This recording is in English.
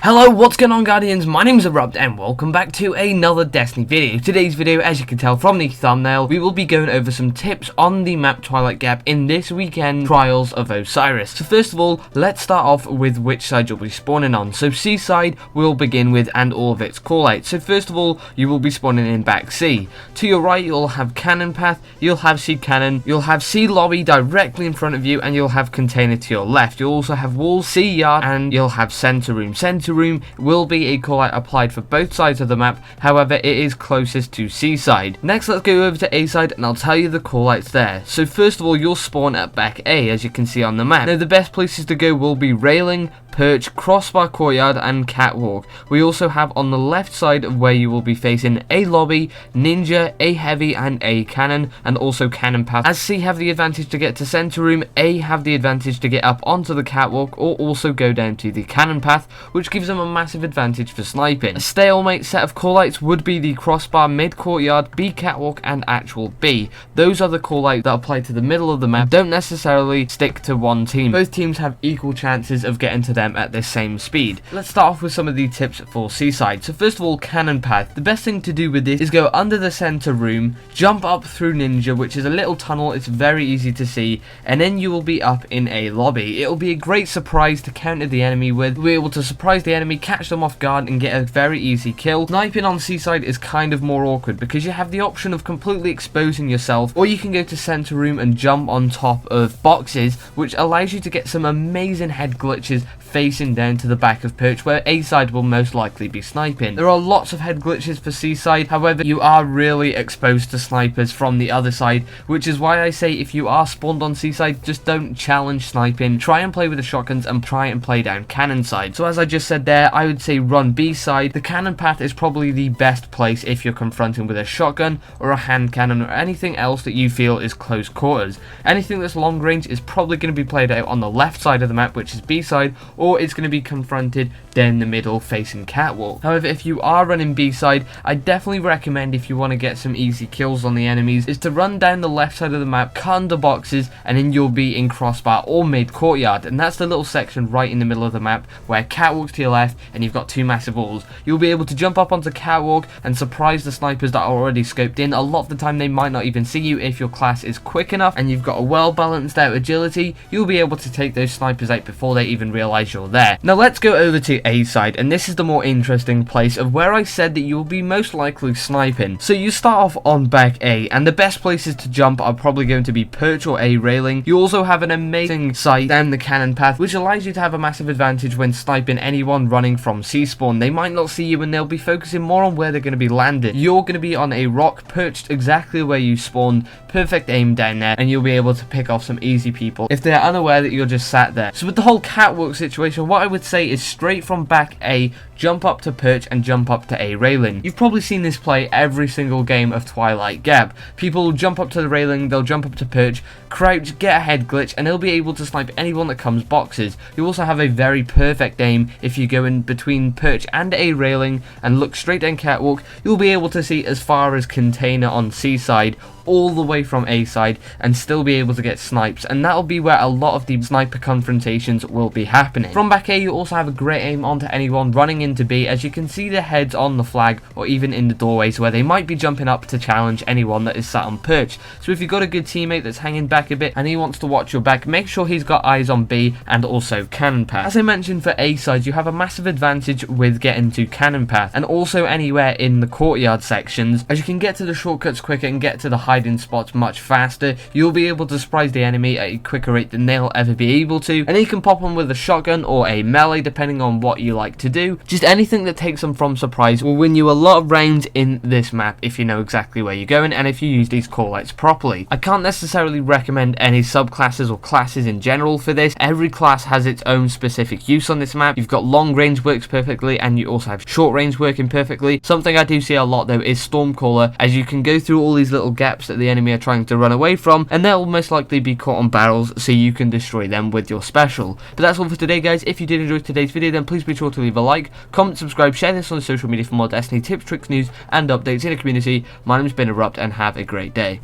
Hello, what's going on, Guardians? My name is Erupteu and welcome back to another Destiny video. Today's video, as you can tell from the thumbnail, we will be going over some tips on the map Twilight Gap in this weekend Trials of Osiris. So first of all, let's start off with which side you'll be spawning on. So Seaside we'll begin with and all of its callouts. So first of all, you will be spawning in back C. To your right, you'll have cannon path, you'll have seed cannon, you'll have C lobby directly in front of you, and you'll have container to your left. You'll also have wall, C yard, and you'll have center room. Center room will be a callout applied for both sides of the map, however it is closest to Seaside. Next, let's go over to A side and I'll tell you the callouts there. So first of all, you'll spawn at back A, as you can see on the map. Now the best places to go will be railing, perch, crossbar courtyard, and catwalk. We also have on the left side of where you will be facing A lobby, ninja, A heavy, and A cannon, and also cannon path. As C have the advantage to get to center room, A have the advantage to get up onto the catwalk or also go down to the cannon path, which gives them a massive advantage for sniping. A stalemate set of callouts would be the crossbar, mid courtyard, B catwalk, and actual B. Those are the callouts that apply to the middle of the map, don't necessarily stick to one team. Both teams have equal chances of getting to them at the same speed. Let's start off with some of the tips for Seaside. So first of all, cannon path. The best thing to do with this is go under the center room, jump up through ninja, which is a little tunnel, it's very easy to see, and then you will be up in A lobby. It will be a great surprise to counter the enemy with. You'll be able to surprise the enemy, catch them off guard, and get a very easy kill. Sniping on Seaside is kind of more awkward because you have the option of completely exposing yourself, or you can go to center room and jump on top of boxes, which allows you to get some amazing head glitches facing down to the back of perch, where A side will most likely be sniping. There are lots of head glitches for Seaside, however you are really exposed to snipers from the other side, which is why I say if you are spawned on Seaside, just don't challenge sniping, try and play with the shotguns and try and play down cannon side. So as I just said there, I would say run B side. The cannon path is probably the best place if you're confronting with a shotgun or a hand cannon or anything else that you feel is close quarters. Anything that's long range is probably going to be played out on the left side of the map, which is B side, or it's going to be confronted down the middle facing catwalk. However, if you are running B side, I definitely recommend, if you want to get some easy kills on the enemies, is to run down the left side of the map, cut under boxes, and then you'll be in crossbar or mid courtyard, and that's the little section right in the middle of the map where catwalk's to your left and you've got two massive walls. You'll be able to jump up onto catwalk and surprise the snipers that are already scoped in. A lot of the time they might not even see you if your class is quick enough and you've got a well balanced out agility. You'll be able to take those snipers out before they even realize you're there. Now let's go over to A side, and this is the more interesting place of where I said that you'll be most likely sniping. So you start off on back A, and the best places to jump are probably going to be perch or A railing. You also have an amazing sight down the cannon path, which allows you to have a massive advantage when sniping anyone running from C spawn. They might not see you and they'll be focusing more on where they're going to be landed. You're going to be on a rock perched exactly where you spawned, perfect aim down there, and you'll be able to pick off some easy people if they're unaware that you're just sat there. So with the whole catwalk situation, what I would say is straight from back A, jump up to perch and jump up to A railing. You've probably seen this play every single game of Twilight Gap. People will jump up to the railing, they'll jump up to perch, crouch, get a head glitch, and they'll be able to snipe anyone that comes boxes. You also have a very perfect aim if you go in between perch and A railing and look straight down catwalk. You'll be able to see as far as container on Seaside, all the way from A side, and still be able to get snipes, and that'll be where a lot of the sniper confrontations will be happening. From back A, you also have a great aim onto anyone running into B, as you can see the heads on the flag or even in the doorways where they might be jumping up to challenge anyone that is sat on perch. So if you've got a good teammate that's hanging back a bit and he wants to watch your back, make sure he's got eyes on B and also cannon path. As I mentioned, for A side you have a massive advantage with getting to cannon path and also anywhere in the courtyard sections, as you can get to the shortcuts quicker and get to the hiding spots much faster. You'll be able to surprise the enemy at a quicker rate than they'll ever be able to, and you can pop them with a shotgun or a melee depending on what you like to do. Just anything that takes them from surprise will win you a lot of rounds in this map if you know exactly where you're going and if you use these callouts properly. I can't necessarily recommend any subclasses or classes in general for this. Every class has its own specific use on this map. You've got long range works perfectly and you also have short range working perfectly. Something I do see a lot though is Stormcaller, as you can go through all these little gaps that the enemy are trying to run away from, and they'll most likely be caught on barrels, so you can destroy them with your special. But that's all for today, guys. If you did enjoy today's video, then please be sure to leave a like, comment, subscribe, share this on social media for more Destiny tips, tricks, news, and updates in the community. My name's been Erupteu, and have a great day.